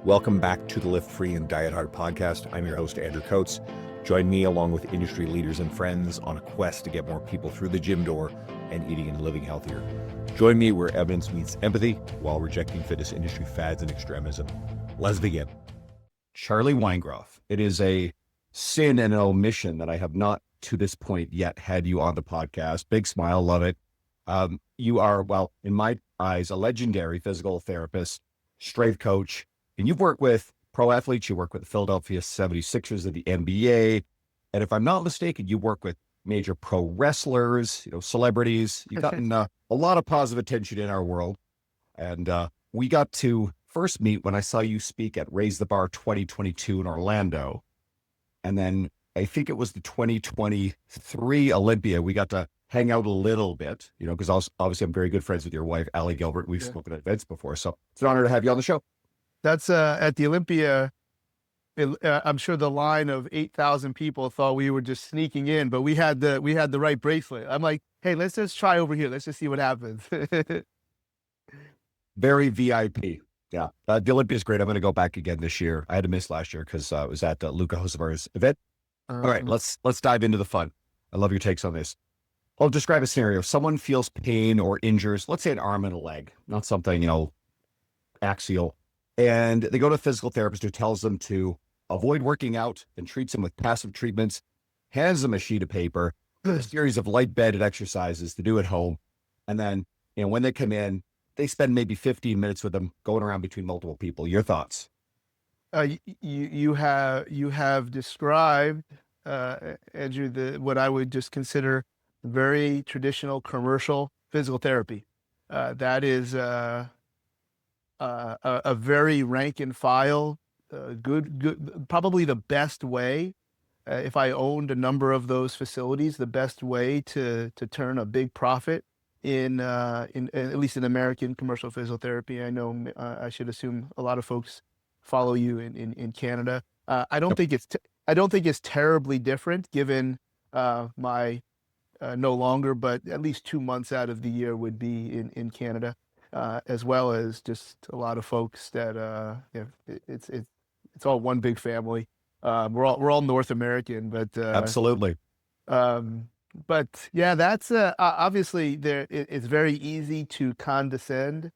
Welcome back to the Lift Free and Diet Hard podcast. I'm your host, Andrew Coates. Join me along with industry leaders and friends on a quest to get more people through the gym door and eating and living healthier. Join me where evidence meets empathy while rejecting fitness industry fads and extremism. Let's begin. Charlie Weingroff. It is a sin and an omission that I have not to this point yet had you on the podcast. Big smile, love it. You are, well, in my eyes, a legendary physical therapist, strength coach, and you've worked with pro athletes, you work with the Philadelphia 76ers of the NBA. And if I'm not mistaken, you work with major pro wrestlers, celebrities. You've gotten a lot of positive attention in our world. And we got to first meet when I saw you speak at Raise the Bar 2022 in Orlando. And then I think it was the 2023 Olympia. We got to hang out a little bit, because obviously I'm very good friends with your wife, Allie Gilbert. We've spoken at events before. So it's an honor to have you on the show. That's at the Olympia. I'm sure the line of 8,000 people thought we were just sneaking in, but we had the right bracelet. I'm like, hey, let's just try over here. Let's just see what happens. Very VIP. Yeah. The Olympia is great. I'm going to go back again this year. I had to miss last year because I was at Luca Hosevar's event. All right, let's dive into the fun. I love your takes on this. I'll describe a scenario. Someone feels pain or injures, let's say an arm and a leg, not something, axial. And they go to a physical therapist who tells them to avoid working out and treats them with passive treatments, hands them a sheet of paper, a series of light bedded exercises to do at home. And then, when they come in, they spend maybe 15 minutes with them going around between multiple people. Your thoughts? You have described, Andrew, what I would just consider very traditional commercial physical therapy. That is a very rank and file, good, probably the best way. If I owned a number of those facilities, the best way to turn a big profit in at least in American commercial physical therapy. I know I should assume a lot of folks follow you in Canada. I don't think it's terribly different given my no longer, but at least 2 months out of the year would be in Canada. As well as just a lot of folks that it's all one big family. We're all North American, but Absolutely. But yeah, that's obviously it's very easy to condescend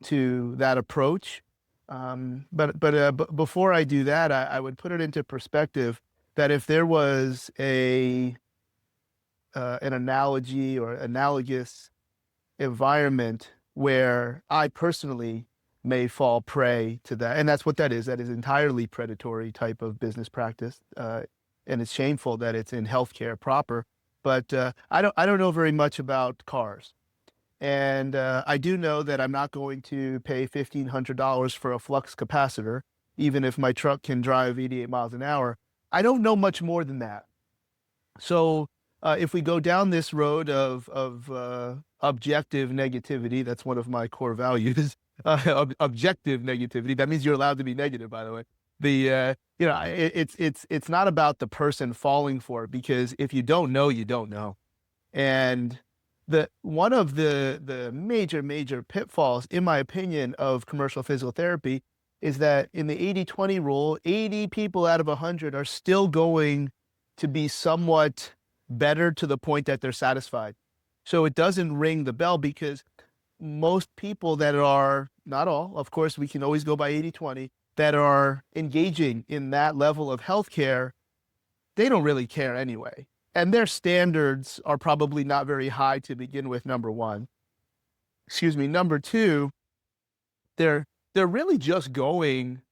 to that approach. But before I do that, I would put it into perspective that if there was an analogy or analogous environment where I personally may fall prey to that. And that's what that is. That is entirely predatory type of business practice. And it's shameful that it's in healthcare proper. But I don't know very much about cars. And I do know that I'm not going to pay $1,500 for a flux capacitor, even if my truck can drive 88 miles an hour. I don't know much more than that. So if we go down this road of objective negativity, that's one of my core values. Objective negativity. That means you're allowed to be negative, by the way. It's not about the person falling for it, because if you don't know, you don't know. And one of the major pitfalls, in my opinion, of commercial physical therapy is that in the 80-20 rule, 80 people out of 100 are still going to be somewhat better to the point that they're satisfied. So it doesn't ring the bell, because most people that are, not all, of course, we can always go by 80-20, that are engaging in that level of healthcare, they don't really care anyway. And their standards are probably not very high to begin with, number one. Number two, they're really just going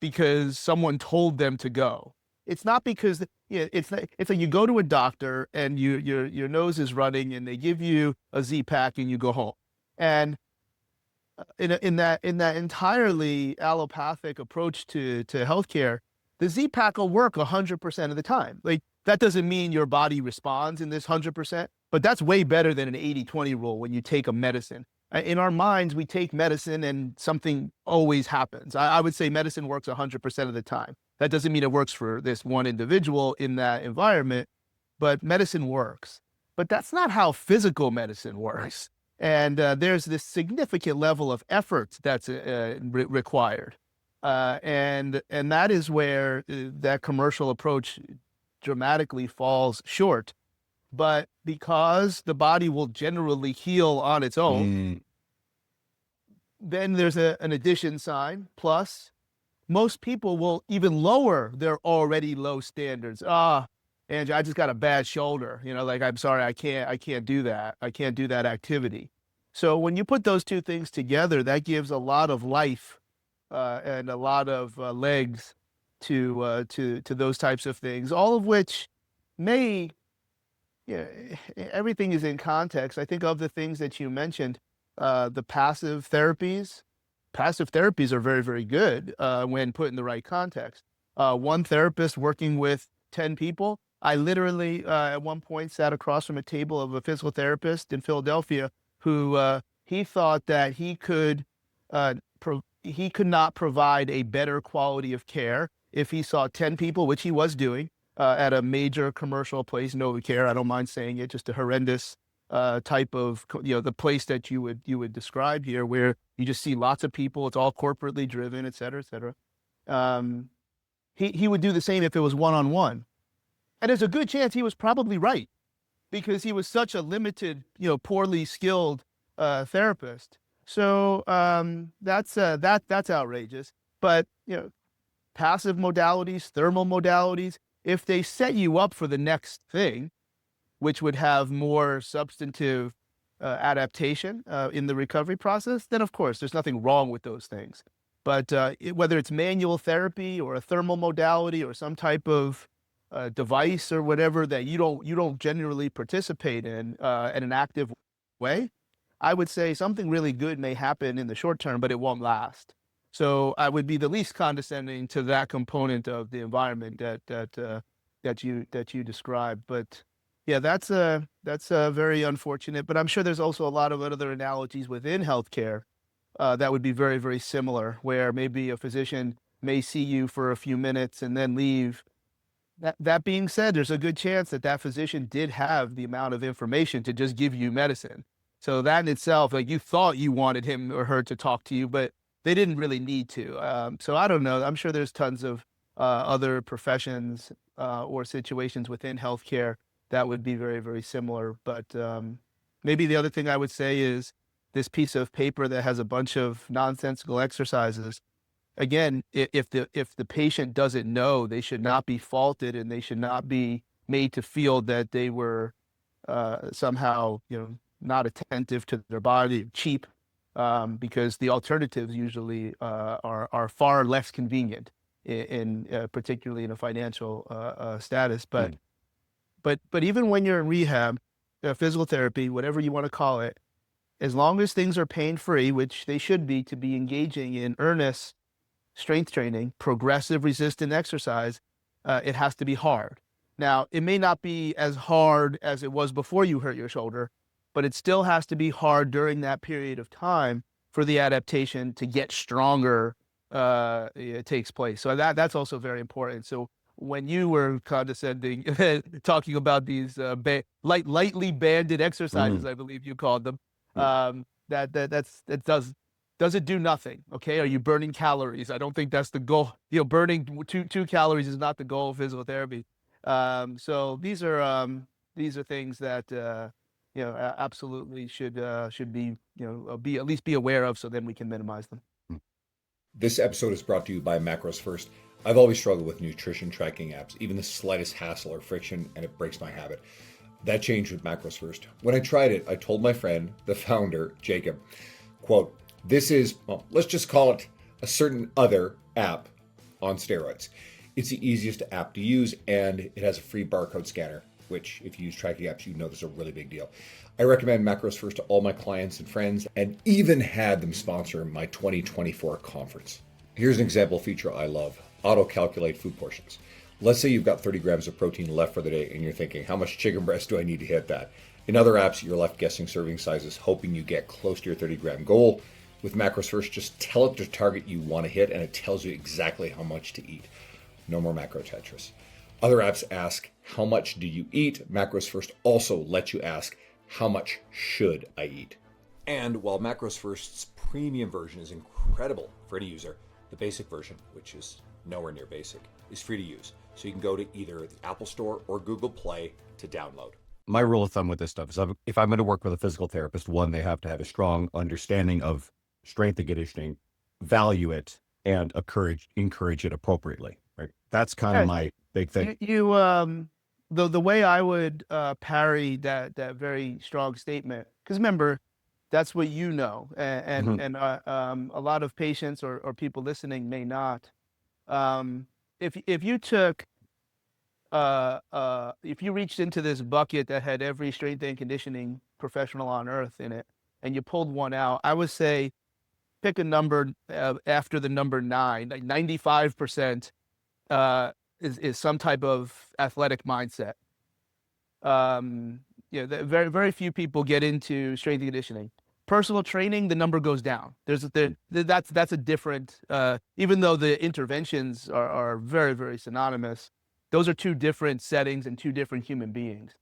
because someone told them to go. It's not because it's like you go to a doctor and your nose is running and they give you a Z-Pack and you go home. And in that entirely allopathic approach to healthcare, the Z-Pack will work 100% of the time. Like, that doesn't mean your body responds in this 100%, but that's way better than an 80-20 rule when you take a medicine. In our minds, we take medicine and something always happens. I would say medicine works 100% of the time. That doesn't mean it works for this one individual in that environment, but medicine works. But that's not how physical medicine works. And there's this significant level of effort that's required. And that is where that commercial approach dramatically falls short. But because the body will generally heal on its own, then there's an addition sign. Plus, most people will even lower their already low standards. Andrew, I just got a bad shoulder. Like, I'm sorry, I can't do that. I can't do that activity. So when you put those two things together, that gives a lot of life and a lot of legs to those types of things, all of which may, everything is in context. I think of the things that you mentioned, the passive therapies. Passive therapies are very, very good when put in the right context. One therapist working with 10 people. I literally at one point sat across from a table of a physical therapist in Philadelphia who he thought that he could not provide a better quality of care if he saw 10 people, which he was doing at a major commercial place, NovaCare. I don't mind saying it, just a horrendous type of, the place that you would describe here, where you just see lots of people. It's all corporately driven, et cetera, et cetera. He would do the same if it was one-on-one. And there's a good chance he was probably right, because he was such a limited, poorly skilled therapist. So that's outrageous. But passive modalities, thermal modalities, if they set you up for the next thing, which would have more substantive adaptation in the recovery process, then of course there's nothing wrong with those things. But whether it's manual therapy or a thermal modality or some type of device or whatever that you don't generally participate in an active way, I would say something really good may happen in the short term, but it won't last. So I would be the least condescending to that component of the environment that you described. But yeah, that's very unfortunate. But I'm sure there's also a lot of other analogies within healthcare that would be very, very similar, where maybe a physician may see you for a few minutes and then leave. That being said, there's a good chance that physician did have the amount of information to just give you medicine. So that in itself, like, you thought you wanted him or her to talk to you, but they didn't really need to. So I don't know. I'm sure there's tons of other professions or situations within healthcare that would be very, very similar. But maybe the other thing I would say is this piece of paper that has a bunch of nonsensical exercises. Again, if the patient doesn't know, they should not be faulted, and they should not be made to feel that they were somehow, not attentive to their body, cheap, because the alternatives usually are far less convenient, in particularly in a financial status. But even when you're in rehab, physical therapy, whatever you want to call it, as long as things are pain-free, which they should be, to be engaging in earnest strength training, progressive resistant exercise, it has to be hard. Now, it may not be as hard as it was before you hurt your shoulder, but it still has to be hard during that period of time for the adaptation to get stronger. It takes place. So that's also very important. So when you were condescending, talking about these lightly banded exercises, I believe you called them, that does it do nothing? Okay, are you burning calories? I don't think that's the goal. Burning two calories is not the goal of physical therapy. So these are things that absolutely should be be at least be aware of, so then we can minimize them. This episode is brought to you by Macros First. I've always struggled with nutrition tracking apps, even the slightest hassle or friction, and it breaks my habit. That changed with Macros First. When I tried it, I told my friend, the founder, Jacob, quote, "This is, well, let's just call it a certain other app on steroids. It's the easiest app to use, and it has a free barcode scanner," which, if you use tracking apps, you know this is a really big deal. I recommend Macros First to all my clients and friends, and even had them sponsor my 2024 conference. Here's an example feature I love: auto-calculate food portions. Let's say you've got 30 grams of protein left for the day, and you're thinking, how much chicken breast do I need to hit that? In other apps, you're left guessing serving sizes, hoping you get close to your 30-gram goal. With Macros First, just tell it the target you want to hit, and it tells you exactly how much to eat. No more macro Tetris. Other apps ask, how much do you eat? Macros First also lets you ask, how much should I eat? And while Macros First's premium version is incredible for any user, The basic version, which is nowhere near basic, is free to use. So you can go to either the Apple Store or Google Play to download. My rule of thumb with this stuff is if I'm going to work with a physical therapist, one, they have to have a strong understanding of strength and conditioning, value it, and encourage it appropriately. Right. That's kind of my big thing. The way I would parry that very strong statement, because remember, that's what you know, and a lot of patients or people listening may not. If you took if you reached into this bucket that had every strength and conditioning professional on earth in it, and you pulled one out, I would say pick a number after the number 9. Like 95% is some type of athletic mindset. Very very few people get into strength and conditioning. Personal training, the number goes down. That's a different. Even though the interventions are very very synonymous, those are two different settings and two different human beings.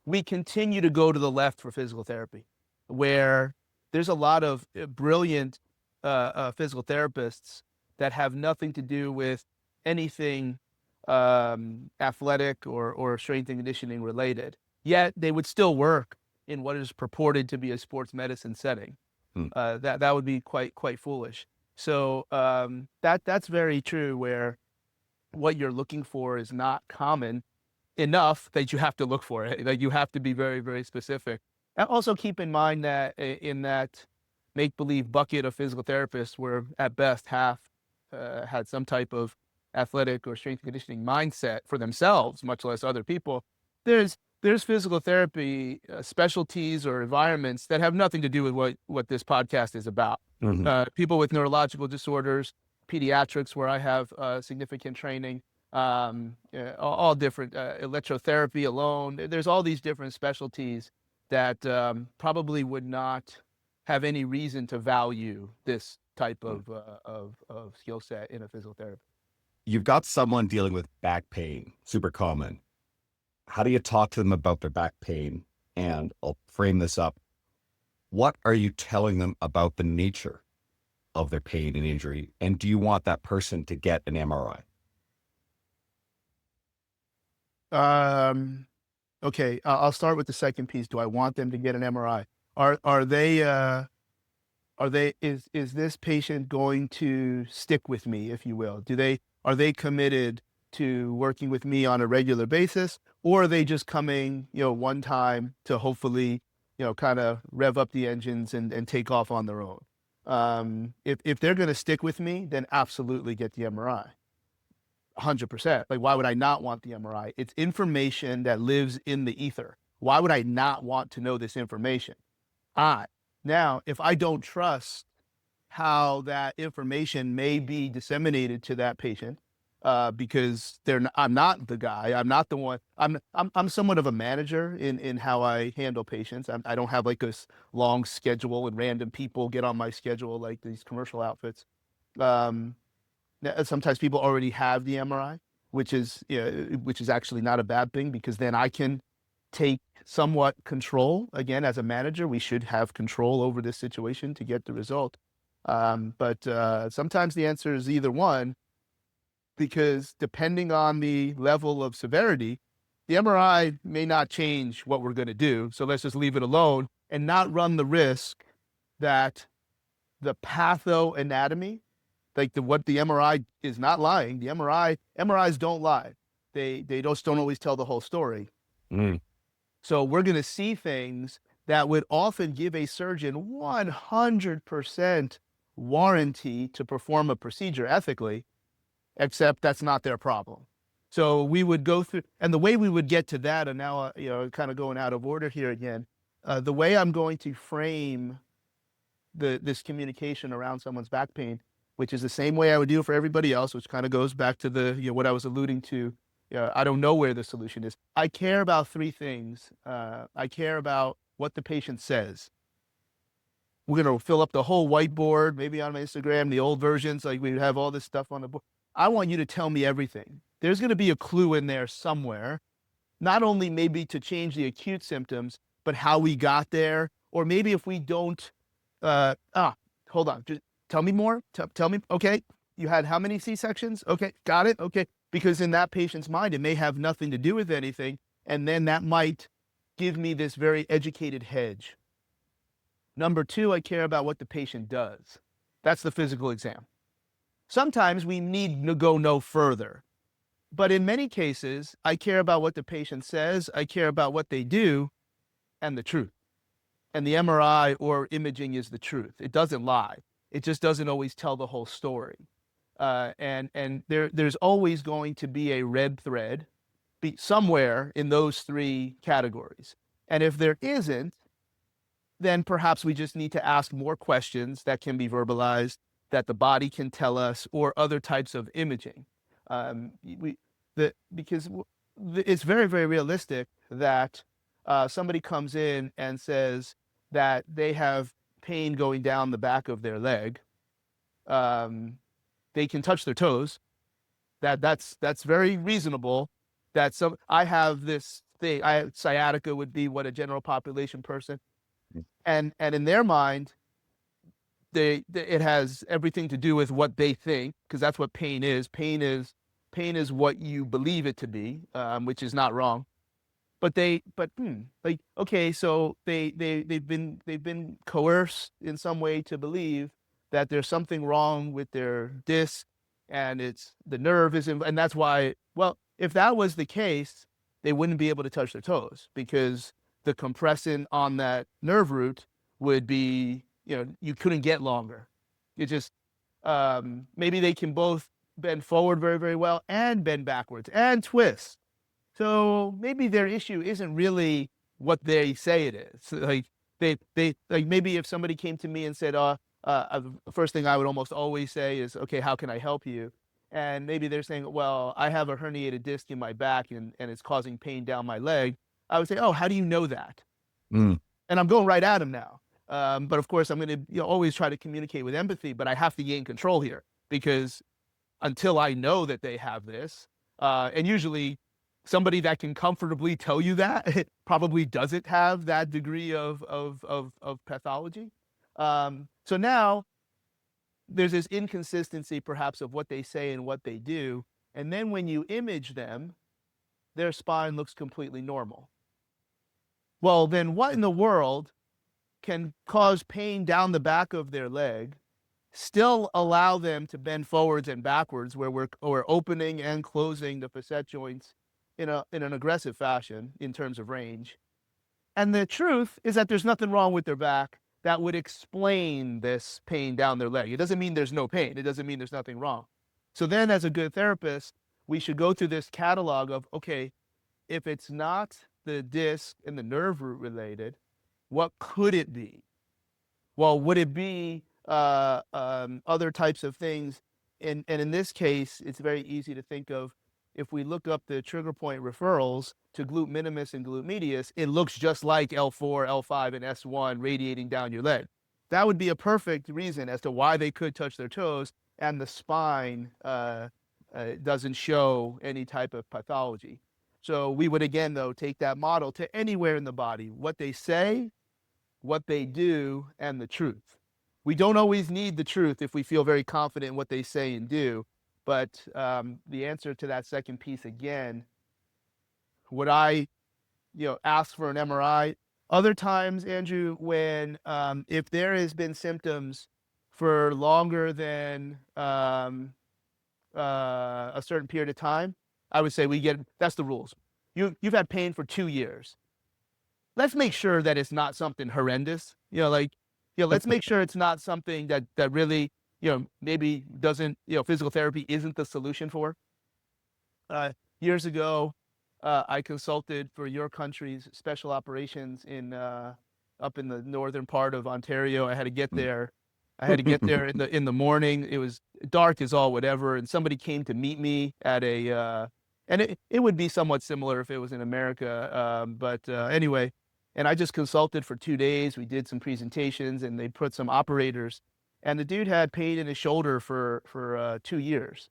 We continue to go to the left for physical therapy, where there's a lot of brilliant physical therapists that have nothing to do with anything athletic or strength and conditioning related. Yet they would still work in what is purported to be a sports medicine setting. That would be quite foolish. So that's very true, where what you're looking for is not common enough that you have to look for it. Like you have to be very, very specific. And also keep in mind that in that make-believe bucket of physical therapists, where at best half had some type of athletic or strength and conditioning mindset for themselves, much less other people, there's physical therapy specialties or environments that have nothing to do with what this podcast is about. People with neurological disorders, pediatrics, where I have significant training, all different, electrotherapy alone. There's all these different specialties that probably would not have any reason to value this type of skill set in a physical therapist. You've got someone dealing with back pain, super common. How do you talk to them about their back pain? And I'll frame this up. What are you telling them about the nature of their pain and injury? And do you want that person to get an MRI? Okay, I'll start with the second piece. Do I want them to get an MRI? Is this patient going to stick with me, if you will? Are they committed to working with me on a regular basis, or are they just coming, one time to hopefully, kind of rev up the engines and take off on their own? If they're going to stick with me, then absolutely get the MRI. 100%. Like, why would I not want the MRI? It's information that lives in the ether. Why would I not want to know this information? Now, if I don't trust how that information may be disseminated to that patient, because I'm not the guy, I'm not the one. I'm somewhat of a manager in how I handle patients. I don't have like this long schedule and random people get on my schedule like these commercial outfits. Sometimes people already have the MRI, which is actually not a bad thing, because then I can take somewhat control. Again, as a manager, we should have control over this situation to get the result. But sometimes the answer is either one, because depending on the level of severity, the MRI may not change what we're going to do. So let's just leave it alone and not run the risk that the pathoanatomy, like what the MRI is not lying. The MRIs don't lie. They don't always tell the whole story. So we're going to see things that would often give a surgeon 100% warranty to perform a procedure ethically, except that's not their problem. So we would go through, and the way we would get to that, and now, kind of going out of order here again, the way I'm going to frame this communication around someone's back pain, which is the same way I would do for everybody else, which kind of goes back to what I was alluding to. I don't know where the solution is. I care about 3 things. I care about what the patient says. We're going to fill up the whole whiteboard, maybe on my Instagram, the old versions, like we would have all this stuff on the board. I want you to tell me everything. There's going to be a clue in there somewhere, not only maybe to change the acute symptoms, but how we got there. Or maybe if we don't, hold on, just tell me more. Tell me, okay, you had how many C-sections? Okay, got it. Okay, because in that patient's mind, it may have nothing to do with anything, and then that might give me this very educated hedge. Number two, I care about what the patient does. That's the physical exam. Sometimes we need to go no further. But in many cases, I care about what the patient says, I care about what they do, and the truth. And the MRI or imaging is the truth. It doesn't lie. It just doesn't always tell the whole story. And there's always going to be a red thread somewhere in those three categories. And if there isn't, then perhaps we just need to ask more questions that can be verbalized, that the body can tell us, or other types of imaging. Because it's very, very realistic that somebody comes in and says that they have pain going down the back of their leg. They can touch their toes. That's very reasonable. I have this thing. Sciatica would be what a general population person, and in their mind, it has everything to do with what they think, because that's what pain is. Pain is what you believe it to be, which is not wrong. But like, okay, so they've been coerced in some way to believe that there's something wrong with their disc, and it's the nerve isn't, and that's why. Well, if that was the case, they wouldn't be able to touch their toes, because the compression on that nerve root would be, you couldn't get longer. You just maybe they can both bend forward very, very well and bend backwards and twist. So maybe their issue isn't really what they say it is. Like they like, maybe if somebody came to me and said, the first thing I would almost always say is, okay, how can I help you? And maybe they're saying, well, I have a herniated disc in my back and it's causing pain down my leg. I would say, oh, how do you know that? And I'm going right at them now. But of course, I'm going to always try to communicate with empathy, but I have to gain control here, because until I know that they have this, and usually somebody that can comfortably tell you that probably doesn't have that degree of pathology. So now there's this inconsistency perhaps of what they say and what they do. And then when you image them, their spine looks completely normal. Well, then what in the world can cause pain down the back of their leg, still allow them to bend forwards and backwards, where we're opening and closing the facet joints in an aggressive fashion in terms of range? And the truth is that there's nothing wrong with their back that would explain this pain down their leg. It doesn't mean there's no pain. It doesn't mean there's nothing wrong. So then, as a good therapist, we should go through this catalog of, okay, if it's not the disc and the nerve root related, what could it be? Well, would it be other types of things? And in this case, it's very easy to think of, if we look up the trigger point referrals to glute minimus and glute medius, it looks just like L4, L5, and S1 radiating down your leg. That would be a perfect reason as to why they could touch their toes, and the spine doesn't show any type of pathology. So we would, again, though, take that model to anywhere in the body, what they say, what they do, and the truth. We don't always need the truth if we feel very confident in what they say and do. But the answer to that second piece, again, would I, ask for an MRI? Other times, Andrew, when if there has been symptoms for longer than a certain period of time, I would say that's the rules. You've had pain for 2 years. Let's make sure that it's not something horrendous. Let's make sure it's not something that really, maybe doesn't, physical therapy isn't the solution for. Years ago, I consulted for your country's special operations up in the northern part of Ontario. I had to get there. In the morning. It was dark as all whatever, and somebody came to meet me at and it would be somewhat similar if it was in America. But anyway, and I just consulted for 2 days. We did some presentations, and they put some operators. And the dude had pain in his shoulder for 2 years.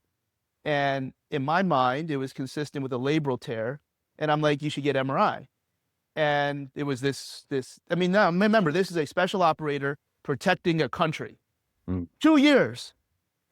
And in my mind, it was consistent with a labral tear. And I'm like, you should get MRI. And it was this, now remember, this is a special operator protecting a country. 2 years.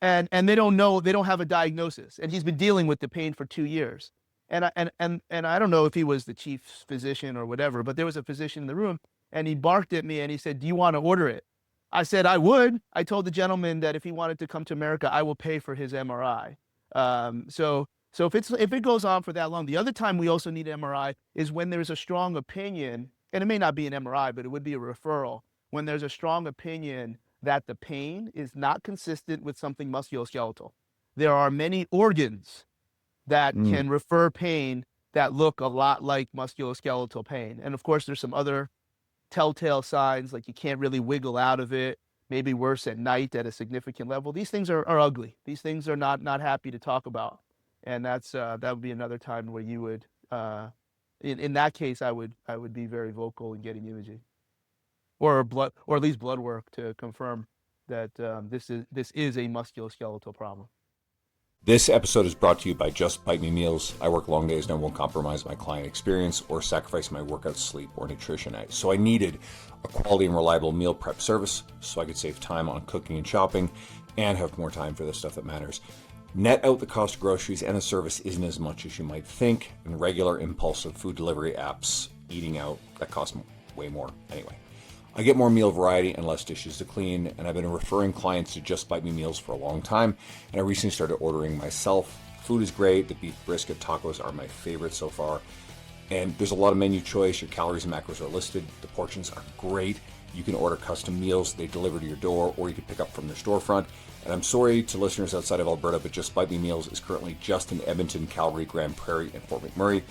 and they don't know, they don't have a diagnosis, and he's been dealing with the pain for 2 years. And I don't know if he was the chief physician or whatever, but there was a physician in the room, and he barked at me and he said, "Do you want to order it?" I said I would. I told the gentleman that if he wanted to come to America, I will pay for his MRI. So if it goes on for that long, the other time we also need MRI is when there's a strong opinion, and it may not be an MRI, but it would be a referral, when there's a strong opinion that the pain is not consistent with something musculoskeletal. There are many organs that can refer pain that look a lot like musculoskeletal pain. And of course, there's some other telltale signs, like you can't really wiggle out of it, maybe worse at night at a significant level. These things are ugly. These things are not happy to talk about. And that would be another time where you would, in that case, I would be very vocal in getting imaging, or at least blood work to confirm that this is a musculoskeletal problem. This episode is brought to you by Just Bite Me Meals. I work long days and I won't compromise my client experience or sacrifice my workout, sleep, or nutrition. So I needed a quality and reliable meal prep service so I could save time on cooking and shopping and have more time for the stuff that matters. Net out the cost of groceries, and the service isn't as much as you might think. And regular impulsive food delivery apps, eating out, that costs way more anyway. I get more meal variety and less dishes to clean, and I've been referring clients to Just Bite Me Meals for a long time, and I recently started ordering myself. Food is great. The beef brisket tacos are my favorite so far, and there's a lot of menu choice. Your calories and macros are listed. The portions are great. You can order custom meals. They deliver to your door, or you can pick up from their storefront. And I'm sorry to listeners outside of Alberta, but Just Bite Me Meals is currently just in Edmonton, Calgary, Grand Prairie, and Fort McMurray.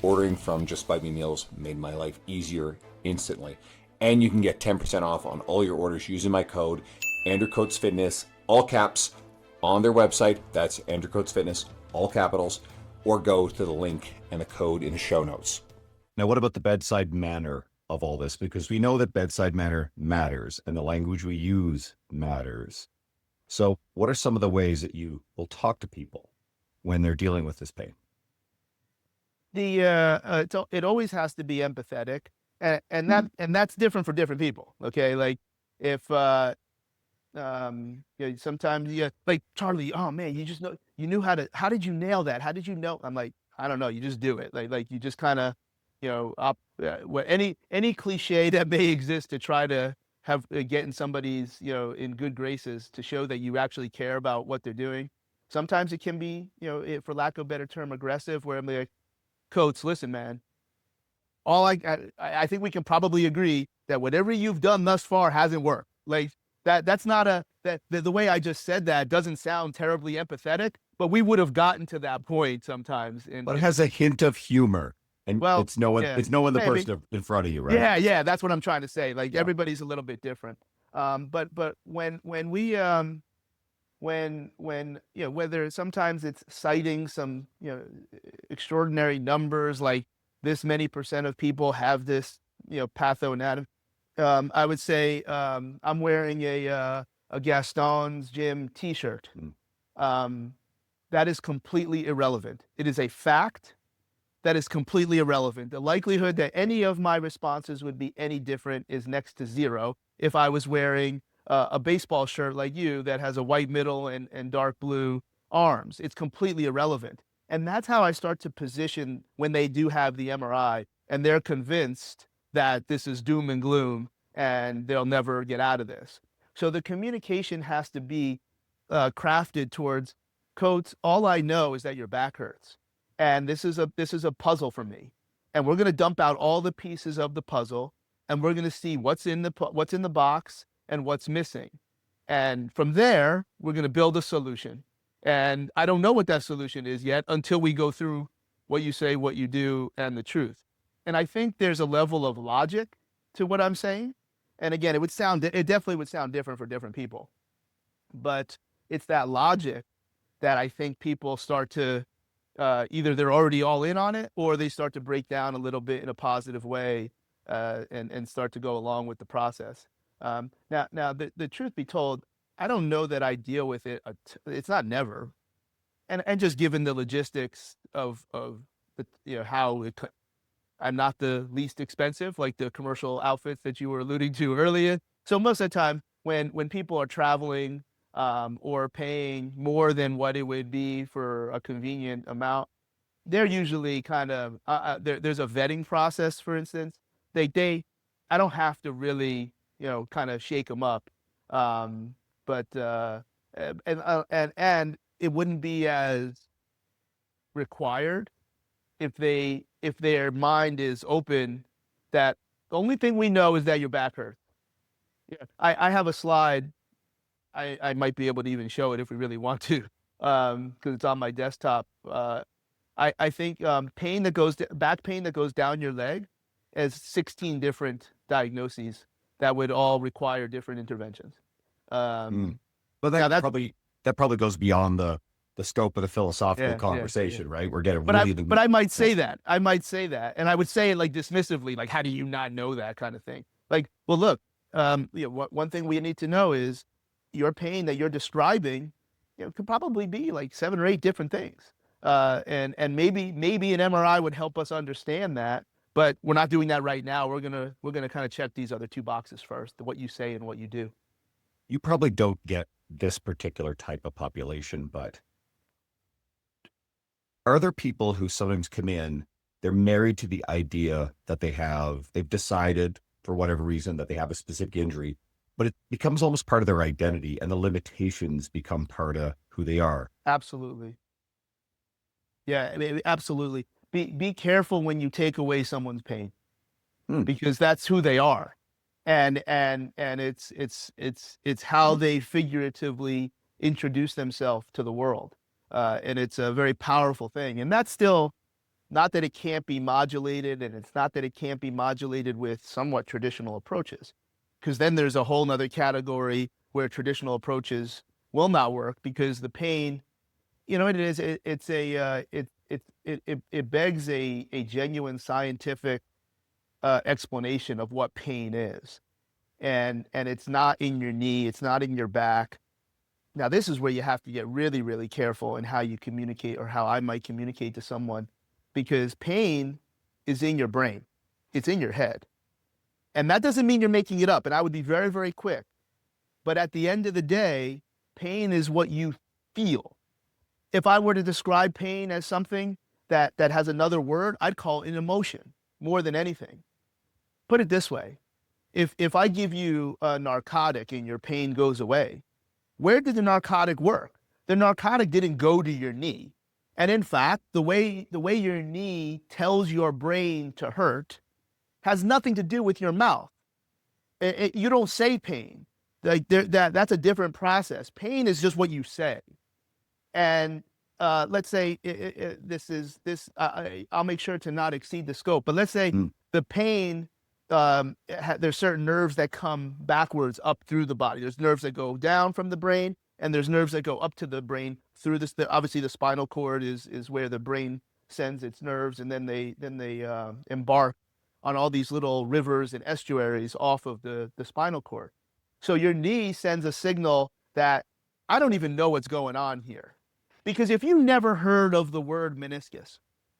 Ordering from Just Bite Me Meals made my life easier instantly. And you can get 10% off on all your orders using my code, Andrew Coates Fitness, all caps, on their website. That's Andrew Coates Fitness, all capitals, or go to the link and the code in the show notes. Now, what about the bedside manner of all this? Because we know that bedside manner matters and the language we use matters. So what are some of the ways that you will talk to people when they're dealing with this pain? It always has to be empathetic. And that's different for different people. Okay. Like if, sometimes like Charlie, oh man, you knew how did you nail that? How did you know? I'm like, I don't know. You just do it. Like you just kind of, any cliche that may exist to try to have, get in somebody's, in good graces to show that you actually care about what they're doing. Sometimes it can be, for lack of a better term, aggressive, where I'm like, Coates, listen, man, I think we can probably agree that whatever you've done thus far hasn't worked. Like that's not the way I just said that doesn't sound terribly empathetic, but we would have gotten to that point sometimes. But it has a hint of humor, and it's knowing the maybe. person in front of you, right? Yeah, that's what I'm trying to say. Like everybody's a little bit different. But when we whether sometimes it's citing some extraordinary numbers, like this many percent of people have this, pathoanatomy. I would say I'm wearing a Gaston's Gym T-shirt. That is completely irrelevant. It is a fact that is completely irrelevant. The likelihood that any of my responses would be any different is next to zero if I was wearing a baseball shirt like you that has a white middle and dark blue arms. It's completely irrelevant. And that's how I start to position when they do have the MRI and they're convinced that this is doom and gloom and they'll never get out of this. So the communication has to be crafted towards, Coates, all I know is that your back hurts. And this is a puzzle for me. And we're going to dump out all the pieces of the puzzle, and we're going to see what's in the box and what's missing. And from there, we're going to build a solution. And I don't know what that solution is yet until we go through what you say, what you do, and the truth. And I think there's a level of logic to what I'm saying. And again, it definitely would sound different for different people. But it's that logic that I think people start to, either they're already all in on it, or they start to break down a little bit in a positive way and start to go along with the process. Now, the truth be told, I don't know that I deal with it. It's not never, and just given the logistics of the, how I'm not the least expensive, like the commercial outfits that you were alluding to earlier. So most of the time, when people are traveling, or paying more than what it would be for a convenient amount, they're usually kind of there's a vetting process. For instance, I don't have to really kind of shake them up, but and it wouldn't be as required if their mind is open, that the only thing we know is that your back hurts. Yeah, I have a slide. I might be able to even show it if we really want to, because it's on my desktop. I think back pain that goes down your leg has 16 different diagnoses that would all require different interventions. But now that probably goes beyond the scope of the philosophical Yeah, conversation, right? We're getting But really I might say that. I might say that, and I would say it like dismissively, like, how do you not know that kind of thing? Like, well, look, one thing we need to know is your pain that you're describing, could probably be like 7 or 8 different things. And maybe an MRI would help us understand that, but we're not doing that right now. We're gonna kind of check these other 2 boxes first: what you say and what you do. You probably don't get this particular type of population, but are there people who sometimes come in, they're married to the idea that they've decided for whatever reason that they have a specific injury, but it becomes almost part of their identity and the limitations become part of who they are? Absolutely. Yeah, I mean, absolutely. Be careful when you take away someone's pain, because that's who they are, and it's how they figuratively introduce themselves to the world, and it's a very powerful thing. And that's still not that it can't be modulated, and it's not that it can't be modulated with somewhat traditional approaches, because then there's a whole nother category where traditional approaches will not work because the pain, it begs a genuine scientific explanation of what pain is, and it's not in your knee, it's not in your back. Now, this is where you have to get really, really careful in how you communicate, or how I might communicate to someone, because pain is in your brain, it's in your head, and that doesn't mean you're making it up. And I would be very, very quick. But at the end of the day, pain is what you feel. If I were to describe pain as something that has another word, I'd call it an emotion more than anything. Put it this way: if I give you a narcotic and your pain goes away, where did the narcotic work? The narcotic didn't go to your knee. And in fact, the way your knee tells your brain to hurt has nothing to do with your mouth. You don't say pain. That's a different process. Pain is just what you say. And let's say I'll make sure to not exceed the scope, but let's say the pain, there's certain nerves that come backwards up through the body. There's nerves that go down from the brain, and there's nerves that go up to the brain through this. Obviously, the spinal cord is where the brain sends its nerves, and then they embark on all these little rivers and estuaries off of the spinal cord. So your knee sends a signal that I don't even know what's going on here. Because if you never heard of the word meniscus,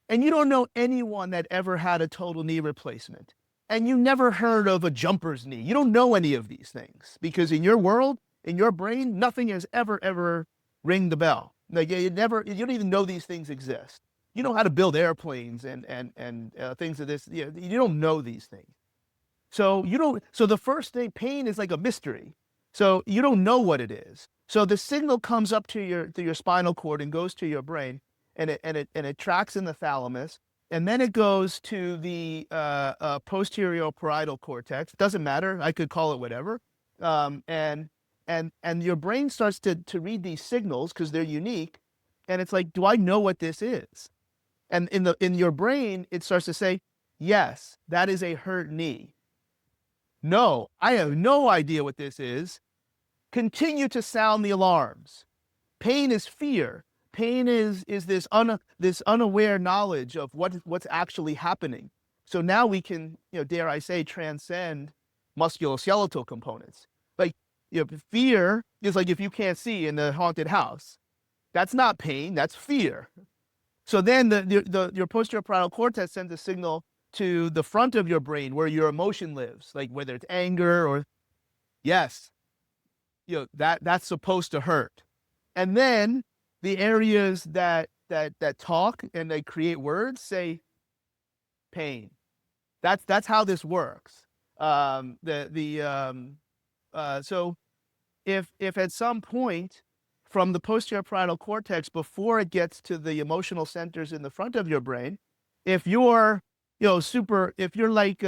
and you don't know anyone that ever had a total knee replacement, and you never heard of a jumper's knee, you don't know any of these things, because in your world, in your brain, nothing has ever ring the bell. Like, you don't even know these things exist. You know how to build airplanes and things of this. You don't know these things. So the first thing, pain is like a mystery. So you don't know what it is. So the signal comes up to your spinal cord and goes to your brain, and it tracks in the thalamus, and then it goes to the posterior parietal cortex. Doesn't matter. I could call it whatever. And your brain starts to read these signals because they're unique, and it's like, do I know what this is? And in your brain, it starts to say, yes, that is a hurt knee. No, I have no idea what this is. Continue to sound the alarms. Pain is fear. Pain is this unaware knowledge of what's actually happening. So now we can, dare I say, transcend musculoskeletal components. Like, fear is like if you can't see in the haunted house. That's not pain, that's fear. So then your posterior parietal cortex sends a signal to the front of your brain where your emotion lives, like whether it's anger or, yes, that's supposed to hurt. And then the areas that talk and they create words say pain. That's how this works. So if at some point from the posterior parietal cortex, before it gets to the emotional centers in the front of your brain, if you're if you're like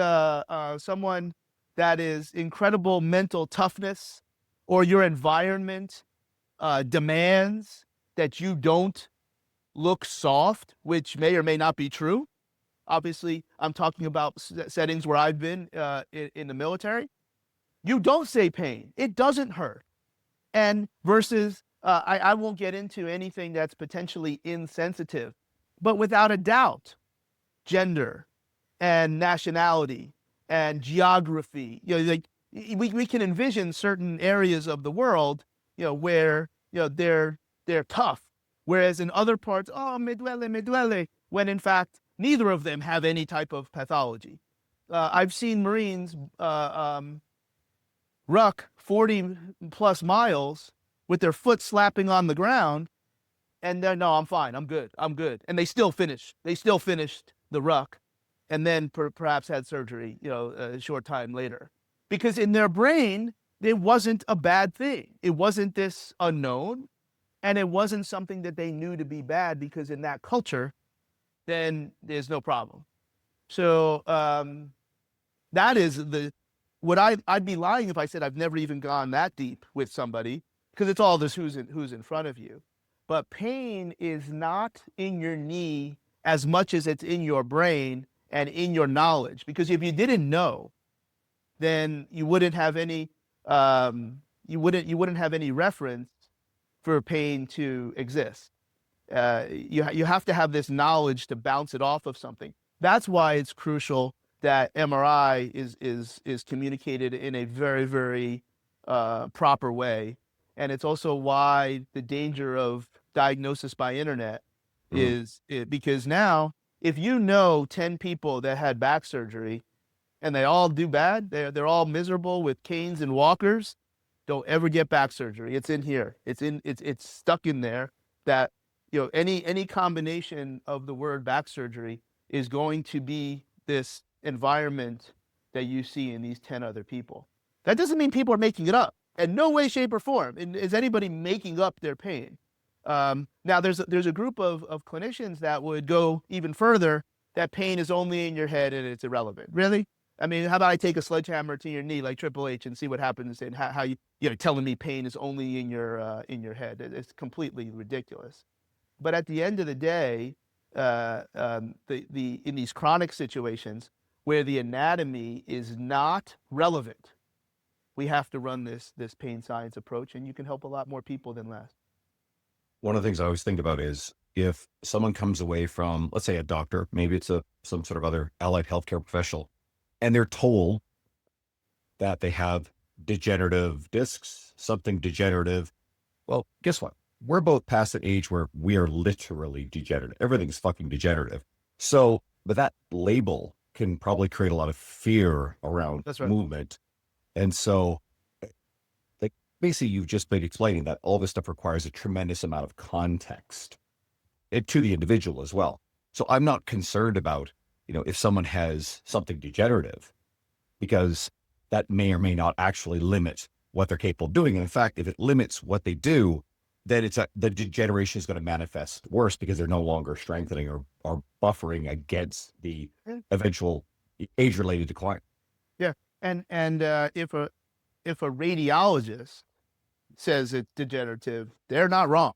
someone that is incredible mental toughness, or your environment demands that you don't look soft, which may or may not be true. Obviously, I'm talking about settings where I've been in the military. You don't say pain. It doesn't hurt. And versus, I won't get into anything that's potentially insensitive, but without a doubt, gender and nationality and geography, like we can envision certain areas of the world, where, they're tough. Whereas in other parts, oh, me duele, when in fact, neither of them have any type of pathology. I've seen Marines ruck 40 plus miles with their foot slapping on the ground, and they're, no, I'm fine, I'm good. And they still finished the ruck, and then perhaps had surgery, a short time later. Because in their brain, it wasn't a bad thing. It wasn't this unknown, and it wasn't something that they knew to be bad, because in that culture, then there's no problem. So that is I'd be lying if I said I've never even gone that deep with somebody, because it's all this who's in front of you. But pain is not in your knee as much as it's in your brain and in your knowledge. Because if you didn't know, then you wouldn't have any you wouldn't have any reference for pain to exist. You have to have this knowledge to bounce it off of something. That's why it's crucial that MRI is communicated in a very, very proper way. And it's also why the danger of diagnosis by internet is because now, if 10 people that had back surgery and they all do bad, they're all miserable with canes and walkers, don't ever get back surgery. It's in here. It's stuck in there, that any combination of the word back surgery is going to be this environment that you see in these 10 other people. That doesn't mean people are making it up. In no way, shape, or form is anybody making up their pain. Now, there's a group of clinicians that would go even further, that pain is only in your head and it's irrelevant. Really? I mean, how about I take a sledgehammer to your knee like Triple H and see what happens, and how you're telling me pain is only in your head. It's completely ridiculous. But at the end of the day, in these chronic situations where the anatomy is not relevant, we have to run this pain science approach, and you can help a lot more people than less. One of the things I always think about is, if someone comes away from, let's say, a doctor, maybe it's some sort of other allied healthcare professional, and they're told that they have degenerative discs, something degenerative. Well, guess what? We're both past that age where we are literally degenerative. Everything's fucking degenerative. So, but that label can probably create a lot of fear around movement. And so, like, basically, you've just been explaining that all this stuff requires a tremendous amount of context to the individual as well. So I'm not concerned about, if someone has something degenerative, because that may or may not actually limit what they're capable of doing. And in fact, if it limits what they do, then the degeneration is going to manifest worse, because they're no longer strengthening or buffering against the eventual age-related decline. Yeah, and if a radiologist says it's degenerative, they're not wrong.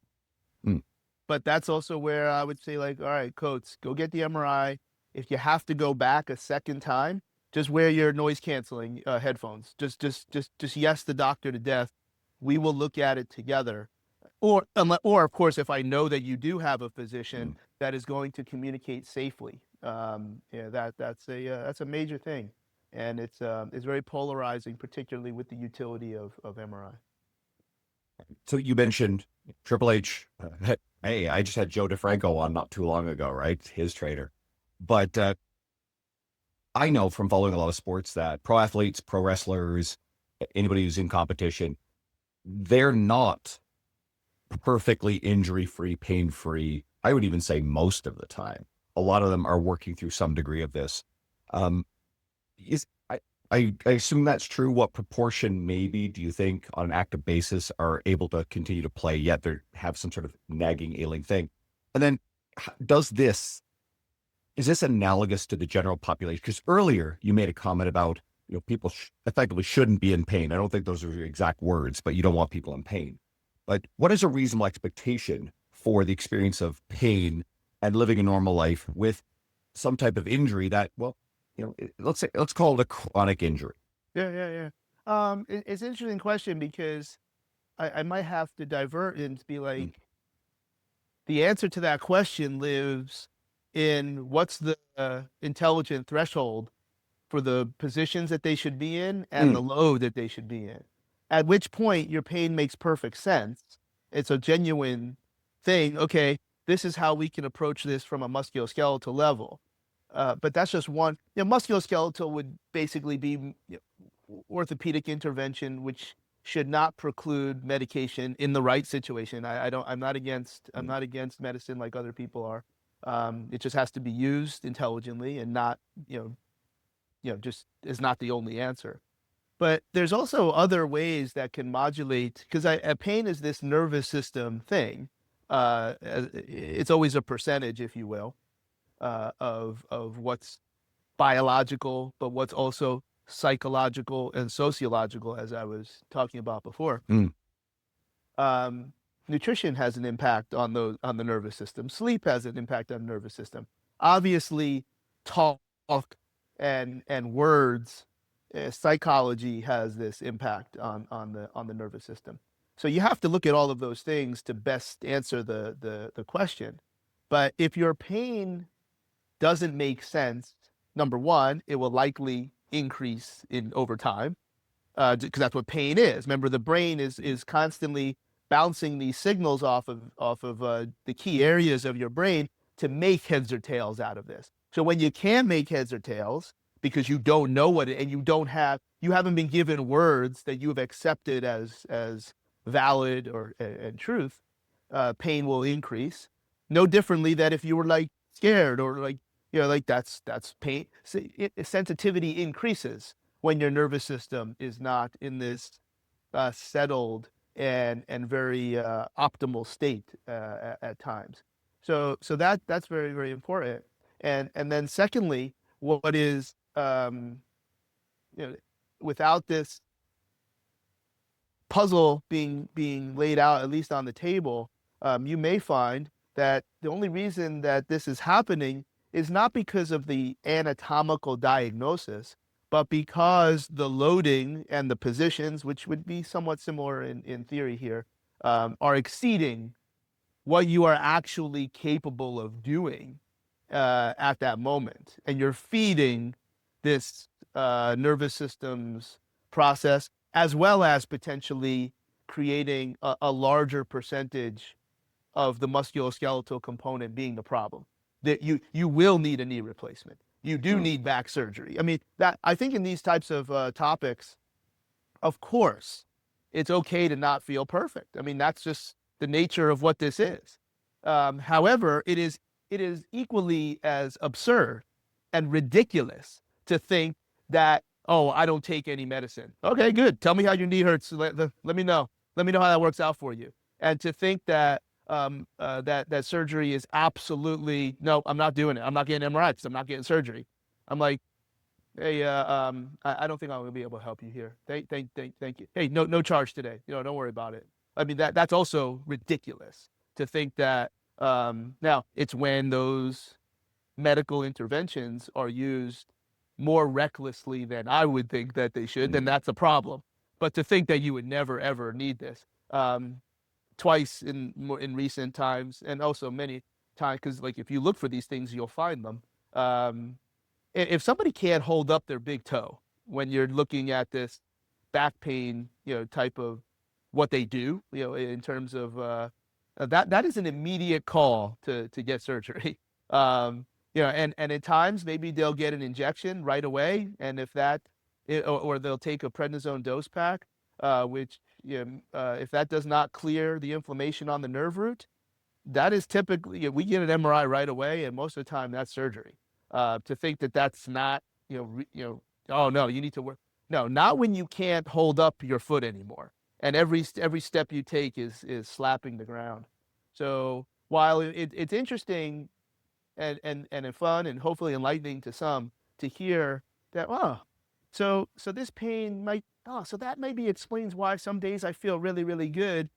But that's also where I would say, like, all right, Coates, go get the MRI. If you have to go back a second time, just wear your noise canceling headphones. Just yes the doctor to death. We will look at it together. Or of course, if I know that you do have a physician that is going to communicate safely, that's a major thing, and it's very polarizing, particularly with the utility of MRI. So you mentioned Triple H. Hey, I just had Joe DeFranco on not too long ago, right? His trainer. But I know from following a lot of sports that pro athletes, pro wrestlers, anybody who's in competition, they're not perfectly injury-free, pain-free. I would even say most of the time. A lot of them are working through some degree of this. Um, is I assume that's true. What proportion, maybe, do you think, on an active basis, are able to continue to play yet they have some sort of nagging, ailing thing? And then, is this analogous to the general population? Because earlier you made a comment about people effectively shouldn't be in pain. I don't think those are your exact words, but you don't want people in pain. But what is a reasonable expectation for the experience of pain and living a normal life with some type of injury that, well, let's call it a chronic injury? Yeah. It's an interesting question because I might have to divert and be like, the answer to that question lives in what's the intelligent threshold for the positions that they should be in and the load that they should be in. At which point your pain makes perfect sense. It's a genuine thing. Okay, this is how we can approach this from a musculoskeletal level. But that's just one. Musculoskeletal would basically be orthopedic intervention, which should not preclude medication in the right situation. I'm not against medicine like other people are. It just has to be used intelligently and not, just is not the only answer. But there's also other ways that can modulate, because pain is this nervous system thing. It's always a percentage, if you will, of what's biological, but what's also psychological and sociological, as I was talking about before. Nutrition has an impact on the nervous system. Sleep has an impact on the nervous system. Obviously, talk and words, psychology has this impact on the nervous system. So you have to look at all of those things to best answer the question. But if your pain doesn't make sense, number one, it will likely increase over time, because that's what pain is. Remember, the brain is constantly bouncing these signals off of the key areas of your brain to make heads or tails out of this. So when you can make heads or tails because you don't know what it, and you haven't been given words that you have accepted as valid or and truth, pain will increase. No differently that if you were like scared or like that's pain. Sensitivity increases when your nervous system is not in this settled and very optimal state at times. So that's very, very important. And then secondly, what is without this puzzle being laid out, at least on the table, you may find that the only reason that this is happening is not because of the anatomical diagnosis, but because the loading and the positions, which would be somewhat similar in theory here, are exceeding what you are actually capable of doing at that moment. And you're feeding this nervous system's process, as well as potentially creating a larger percentage of the musculoskeletal component being the problem. That you will need a knee replacement. You do need back surgery. I mean, that I think in these types of topics, of course, it's okay to not feel perfect. I mean, that's just the nature of what this is. However, it is equally as absurd and ridiculous to think that, oh, I don't take any medicine. Okay, good. Tell me how your knee hurts. Let me know. Let me know how that works out for you. And to think that that surgery is absolutely, no, I'm not doing it. I'm not getting MRIs because I'm not getting surgery. I'm like, hey, I don't think I'm gonna be able to help you here. Thank you. Hey, no charge today. Don't worry about it. I mean, that's also ridiculous to think that. Now it's when those medical interventions are used more recklessly than I would think that they should, then that's a problem. But to think that you would never ever need this, twice in recent times, and also many times, because like if you look for these things, you'll find them. If somebody can't hold up their big toe when you're looking at this back pain, type of what they do, in terms of that is an immediate call to get surgery. And at times maybe they'll get an injection right away, and if that, or they'll take a prednisone dose pack, which if that does not clear the inflammation on the nerve root, that is typically, we get an MRI right away, and most of the time that's surgery. To think that that's not, oh no, you need to work. No, not when you can't hold up your foot anymore, and every step you take is slapping the ground. So while it's interesting and fun and hopefully enlightening to some to hear that, oh, so this pain might, oh, so that maybe explains why some days I feel really, really good.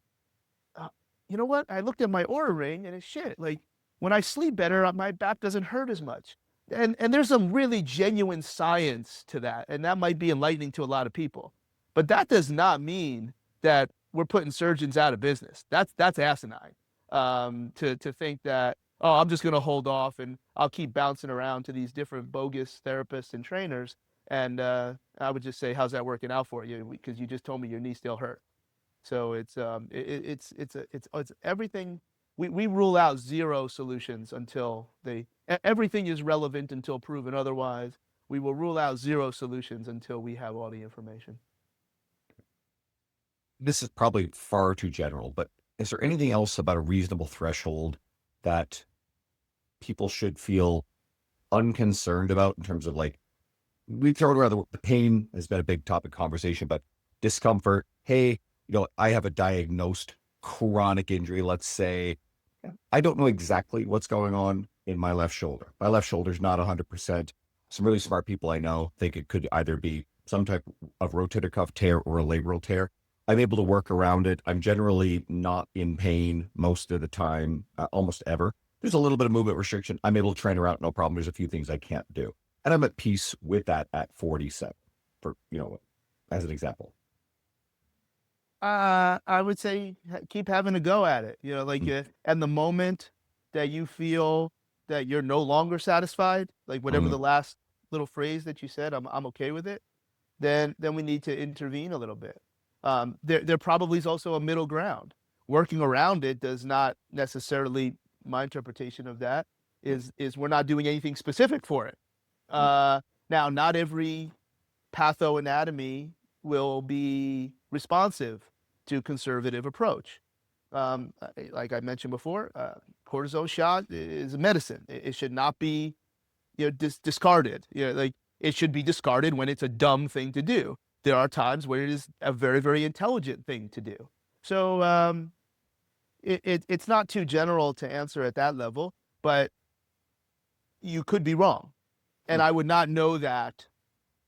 You know what? I looked at my Aura ring and it's shit. Like when I sleep better, my back doesn't hurt as much. And there's some really genuine science to that. And that might be enlightening to a lot of people. But that does not mean that we're putting surgeons out of business. That's asinine. To think that, oh, I'm just going to hold off and I'll keep bouncing around to these different bogus therapists and trainers. And I would just say, how's that working out for you? Because you just told me your knee still hurt. So it's everything. We rule out zero solutions until everything is relevant until proven otherwise. We will rule out zero solutions until we have all the information. This is probably far too general, but is there anything else about a reasonable threshold that people should feel unconcerned about in terms of, like, we throw it around, the pain has been a big topic conversation, but discomfort, hey, I have a diagnosed chronic injury. Let's say I don't know exactly what's going on in my left shoulder. My left shoulder's not 100%. Some really smart people I know think it could either be some type of rotator cuff tear or a labral tear. I'm able to work around it. I'm generally not in pain most of the time, almost ever. There's a little bit of movement restriction. I'm able to train around, no problem. There's a few things I can't do. And I'm at peace with that at 47, for, as an example. I would say keep having a go at it. And the moment that you feel that you're no longer satisfied, like whatever the last little phrase that you said, I'm okay with it. Then we need to intervene a little bit. There probably is also a middle ground. Working around it does not necessarily, my interpretation of that is we're not doing anything specific for it. Now, not every pathoanatomy will be responsive to conservative approach. Like I mentioned before, cortisone shot is a medicine. It should not be, discarded. Like it should be discarded when it's a dumb thing to do. There are times where it is a very, very intelligent thing to do. So it's not too general to answer at that level, but you could be wrong, and I would not know that.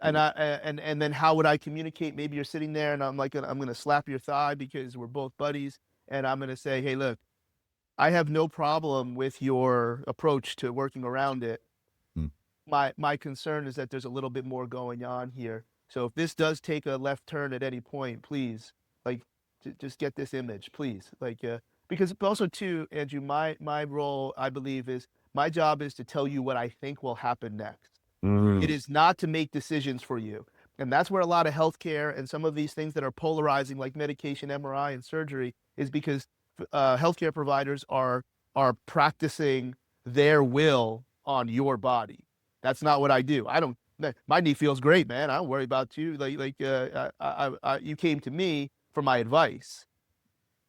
And then how would I communicate? Maybe you're sitting there and I'm going to slap your thigh because we're both buddies. And I'm going to say, hey, look, I have no problem with your approach to working around it. My concern is that there's a little bit more going on here. So if this does take a left turn at any point, please, just get this image, please. Because also too, Andrew, my role, I believe, is my job is to tell you what I think will happen next. It is not to make decisions for you. And that's where a lot of healthcare and some of these things that are polarizing, like medication, MRI, and surgery, is because healthcare providers are practicing their will on your body. That's not what I do. My knee feels great, man. I don't worry about you. You came to me for my advice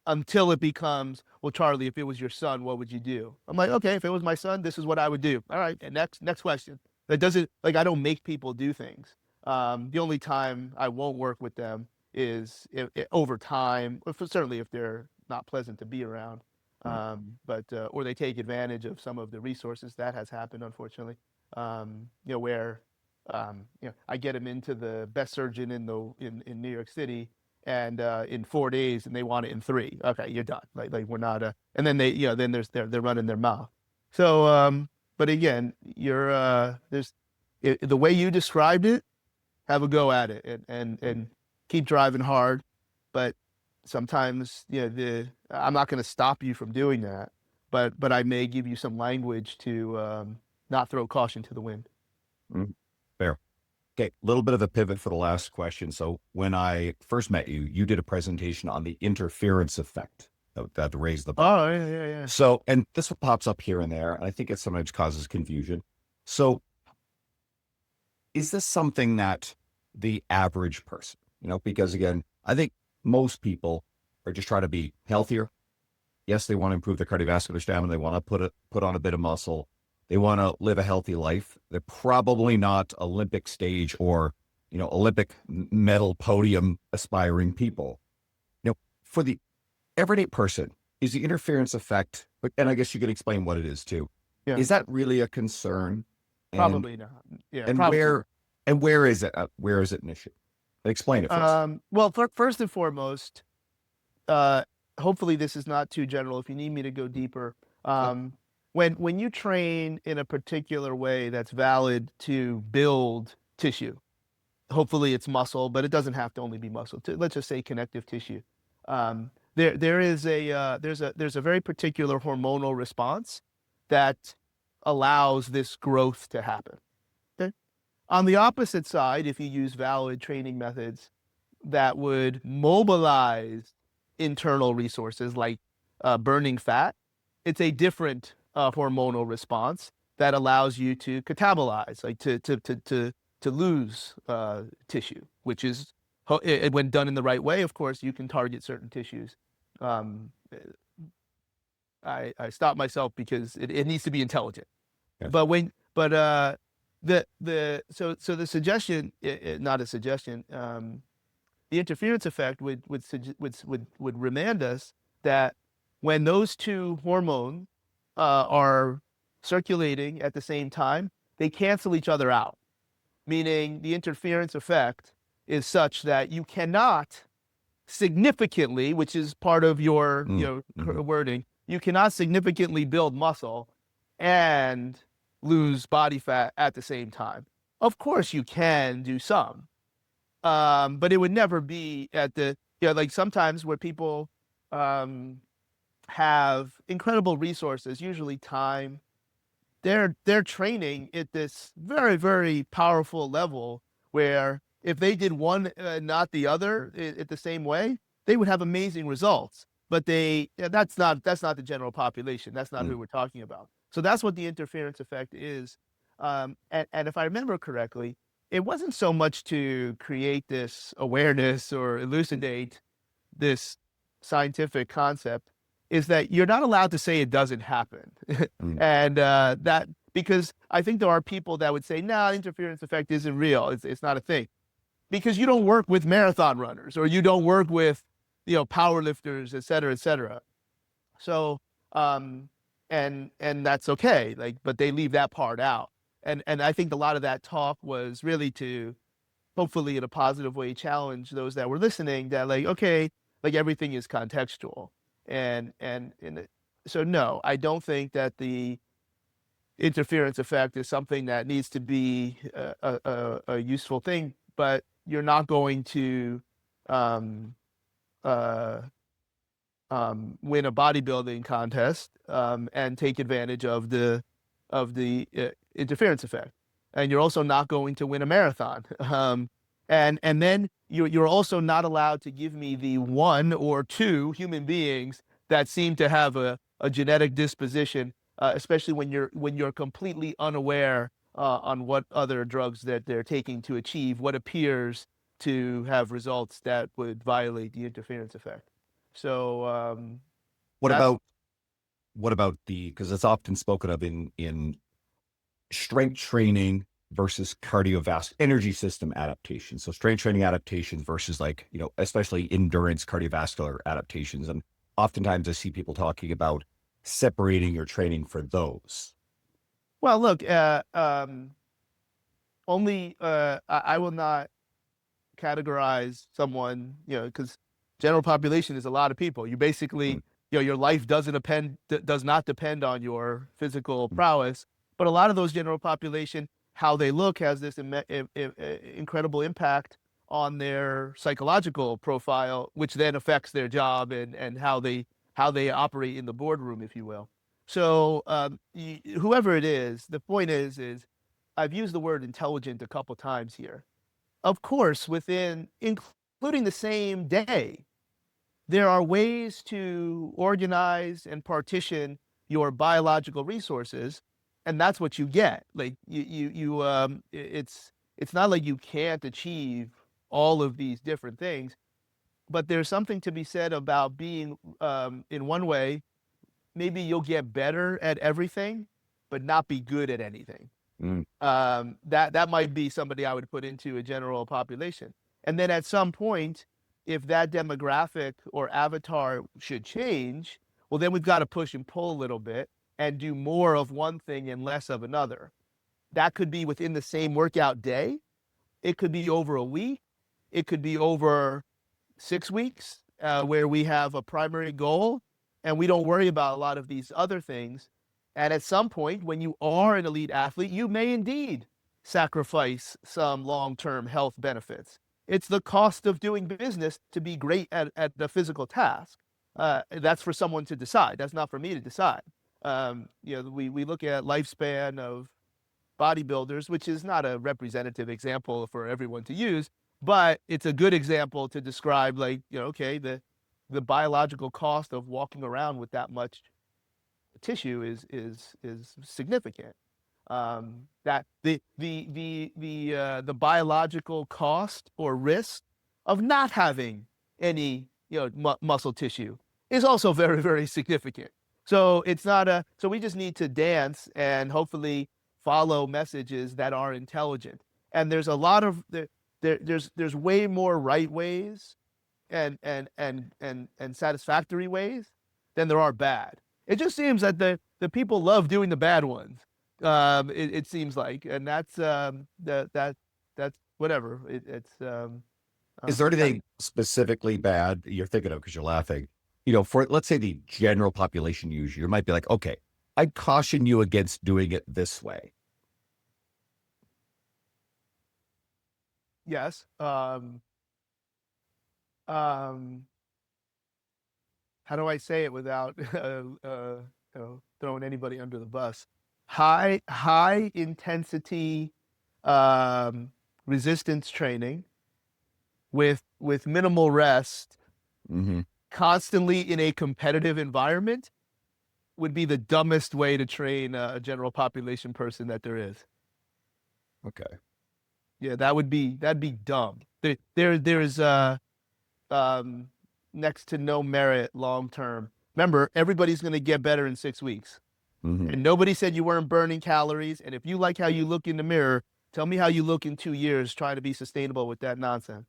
until it becomes, well, Charlie, if it was your son, what would you do? I'm like, okay, if it was my son, this is what I would do. All right. And next question. That doesn't, I don't make people do things. The only time I won't work with them is over time, certainly if they're not pleasant to be around, or they take advantage of some of the resources. That has happened, unfortunately, where I get them into the best surgeon in New York City, and in 4 days, and they want it in 3. Okay, you're done. Like we're not and then then they're running their mouth. So but again, there's the way you described it, have a go at it and keep driving hard. But sometimes, I'm not going to stop you from doing that, but I may give you some language to not throw caution to the wind. Fair. Okay, a little bit of a pivot for the last question. So when I first met you, you did a presentation on the interference effect that raised the bar. Oh, yeah. So, and this pops up here and there, and I think it sometimes causes confusion. So is this something that the average person, because again, I think most people are just trying to be healthier. Yes, they want to improve their cardiovascular stamina. They want to put on a bit of muscle. They want to live a healthy life. They're probably not Olympic stage or, Olympic medal podium aspiring people. For the everyday person, is the interference effect, and I guess you could explain what it is too. Yeah. Is that really a concern? Probably not. Yeah. And probably. where is it? Where is it an issue? Explain it first. Well, first and foremost, hopefully this is not too general. If you need me to go deeper, when you train in a particular way that's valid to build tissue, hopefully it's muscle, but it doesn't have to only be muscle. Let's just say connective tissue. There's a very particular hormonal response that allows this growth to happen. Okay? On the opposite side, if you use valid training methods that would mobilize internal resources like burning fat, it's a different hormonal response that allows you to catabolize, like to lose tissue, which is, when done in the right way, of course, you can target certain tissues. I stop myself because it needs to be intelligent. Yes. So the suggestion, not a suggestion, the interference effect would remind us that when those two hormones are circulating at the same time, they cancel each other out. Meaning the interference effect is such that you cannot significantly, which is part of your wording, you cannot significantly build muscle and lose body fat at the same time. Of course you can do some, but it would never be at the, like sometimes where people have incredible resources, usually time, they're training at this very, very powerful level where if they did one, not the other at the same way, they would have amazing results. But that's not the general population. That's not who we're talking about. So that's what the interference effect is. And if I remember correctly, it wasn't so much to create this awareness or elucidate this scientific concept, is that you're not allowed to say it doesn't happen. And that, because I think there are people that would say, no, interference effect isn't real. It's not a thing. Because you don't work with marathon runners, or you don't work with, power lifters, et cetera, et cetera. So, and that's okay. But they leave that part out. And I think a lot of that talk was really to, hopefully in a positive way, challenge those that were listening that okay, everything is contextual. And so no, I don't think that the interference effect is something that needs to be a useful thing, but you're not going to win a bodybuilding contest and take advantage of the interference effect, and you're also not going to win a marathon. And then you're also not allowed to give me the one or two human beings that seem to have a genetic disposition, especially when you're completely unaware on what other drugs that they're taking to achieve what appears to have results that would violate the interference effect. So what about because it's often spoken of in strength training versus cardiovascular energy system adaptation. So strength training adaptations versus especially endurance cardiovascular adaptations. And oftentimes I see people talking about separating your training for those. Well, look, only I will not categorize someone, because general population is a lot of people. You basically, your life does not depend on your physical prowess, but a lot of those general population, how they look has this incredible impact on their psychological profile, which then affects their job and how they operate in the boardroom, if you will. So whoever it is, the point is I've used the word intelligent a couple times here. Of course, including the same day, there are ways to organize and partition your biological resources, and that's what you get. It's not like you can't achieve all of these different things. but there's something to be said about being, in one way, maybe you'll get better at everything, but not be good at anything. Mm. That might be somebody I would put into a general population. And then at some point, if that demographic or avatar should change, well, then we've got to push and pull a little bit and do more of one thing and less of another. That could be within the same workout day. It could be over a week. It could be over 6 weeks, where we have a primary goal and we don't worry about a lot of these other things. And at some point, when you are an elite athlete, you may indeed sacrifice some long-term health benefits. It's the cost of doing business to be great at the physical task. That's for someone to decide. That's not for me to decide. We look at lifespan of bodybuilders, which is not a representative example for everyone to use, but it's a good example to describe, like, okay, the biological cost of walking around with that much tissue is significant. That the biological cost or risk of not having any muscle tissue is also very, very significant. So it's not so we just need to dance and hopefully follow messages that are intelligent. And there's a lot of there's way more right ways and satisfactory ways than there are bad. It just seems that the people love doing the bad ones. It seems like, and that's whatever. Is there anything specifically bad you're thinking of because you're laughing? For, let's say, the general population user, you might be like, okay, I'd caution you against doing it this way. Yes. How do I say it without throwing anybody under the bus? High intensity resistance training with minimal rest, Mm-hmm. constantly in a competitive environment, would be the dumbest way to train a general population person that there is. Okay. Yeah, that'd be dumb. There's next to no merit long term. Remember, everybody's going to get better in 6 weeks. Mm-hmm. And nobody said you weren't burning calories. And if you like how you look in the mirror, tell me how you look in 2 years trying to be sustainable with that nonsense.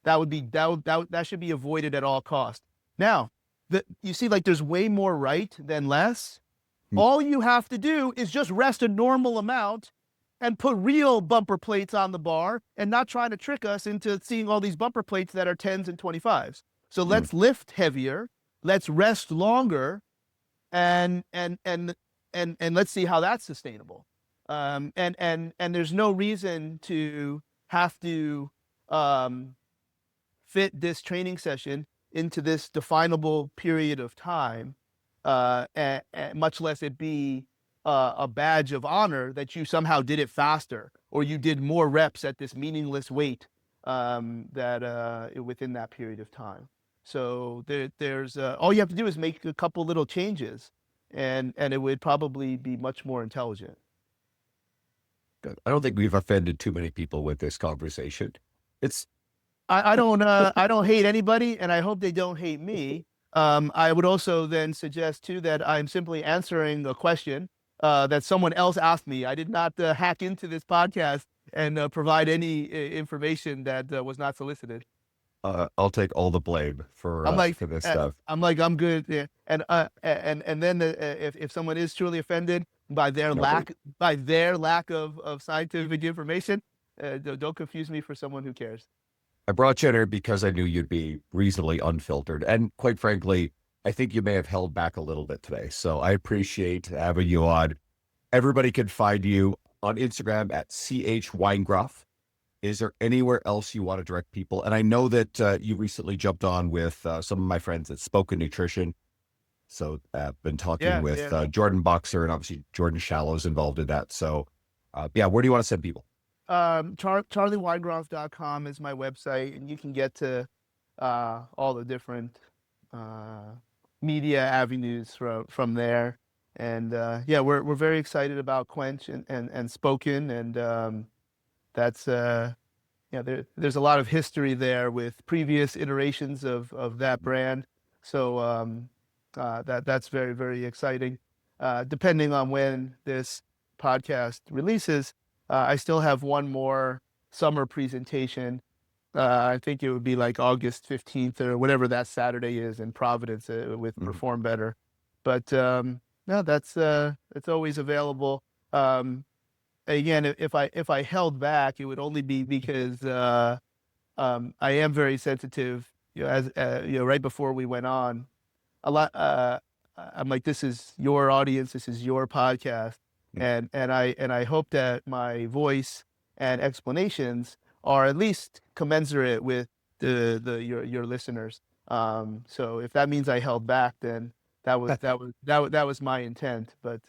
That should be avoided at all costs. Now, you see, like, there's way more right than less. All you have to do is just rest a normal amount and put real bumper plates on the bar and not trying to trick us into seeing all these bumper plates that are 10s and 25s. So let's lift heavier, let's rest longer, and let's see how that's sustainable. And there's no reason to have to fit this training session into this definable period of time, and much less it be a badge of honor that you somehow did it faster or you did more reps at this meaningless weight that within that period of time. So there's all you have to do is make a couple little changes, and it would probably be much more intelligent. Good. I don't think we've offended too many people with this conversation. I don't hate anybody, and I hope they don't hate me. I would also then suggest too that I'm simply answering a question that someone else asked me. I did not hack into this podcast and provide any information that was not solicited. I'll take all the blame for this stuff. I'm good. Yeah. And then if someone is truly offended by their lack of scientific information, don't confuse me for someone who cares. I brought you in here because I knew you'd be reasonably unfiltered. And quite frankly, I think you may have held back a little bit today. So I appreciate having you on. Everybody can find you on Instagram at @Weingroff. Is there anywhere else you want to direct people? And I know that you recently jumped on with some of my friends at Spoken Nutrition. So I've been talking with Jordan Boxer, and obviously Jordan Shallow's involved in that. So where do you want to send people? CharlieWeingroff.com is my website, and you can get to all the different media avenues from there. And we're very excited about Quench and Spoken, and that's there's a lot of history there with previous iterations of that brand. So that's very, very exciting. Depending on when this podcast releases, I still have one more summer presentation. I think it would be like August 15th or whatever that Saturday is in Providence with Perform Better. But no, it's always available. Again, if I held back, it would only be because I am very sensitive. As right before we went on, a lot. I'm like, this is your audience, this is your podcast, and I hope that my voice and explanations are at least commensurate with your listeners. So if that means I held back, then that was my intent. But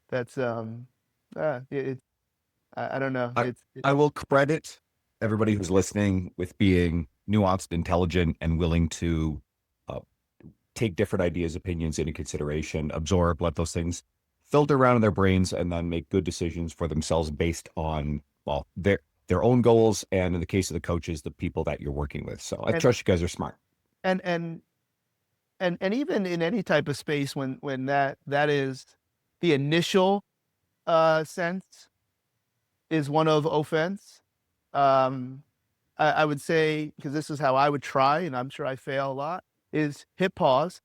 that's I don't know. I will credit everybody who's listening with being nuanced, intelligent, and willing to take different ideas, opinions into consideration, absorb, let those things filter around in their brains, and then make good decisions for themselves based on, well, their own goals, and in the case of the coaches, the people that you're working with. So I trust you guys are smart. And even in any type of space, when that is the initial sense is one of offense, I would say, because this is how I would try, and I'm sure I fail a lot, is hit pause.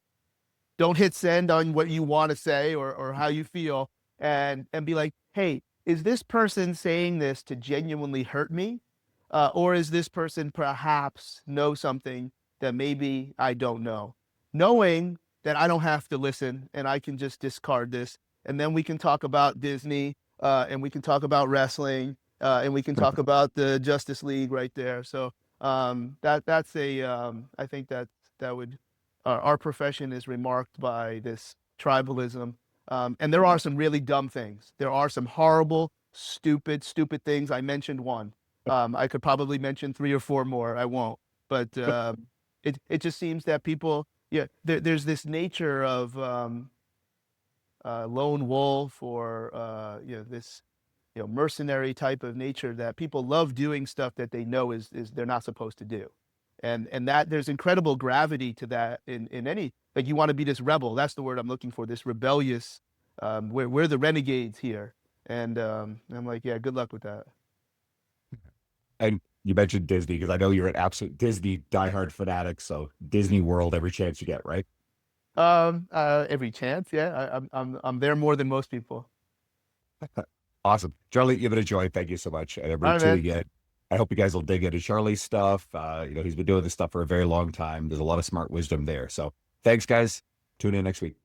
Don't hit send on what you want to say or how you feel, and be like, hey, is this person saying this to genuinely hurt me? Or is this person perhaps know something that maybe I don't know? Knowing that I don't have to listen and I can just discard this, and then we can talk about Disney, and we can talk about wrestling, and we can talk about the Justice League right there. So that's I think that would, our profession is remarked by this tribalism. And there are some really dumb things. There are some horrible, stupid things. I mentioned one. I could probably mention 3 or 4 more. I won't. But it just seems that people, there's this nature of lone wolf or this mercenary type of nature that people love doing stuff that they know is they're not supposed to do. And that there's incredible gravity to that in any, like, you want to be this rebel. That's the word I'm looking for, this rebellious, we're the renegades here. And I'm like, yeah, good luck with that. And you mentioned Disney, because I know you're an absolute Disney diehard fanatic. So Disney World, every chance you get, right? Every chance. Yeah. I'm there more than most people. Awesome. Charlie, you've been a joy. Thank you so much. Right, man. I hope you guys will dig into Charlie's stuff. He's been doing this stuff for a very long time. There's a lot of smart wisdom there. So thanks, guys. Tune in next week.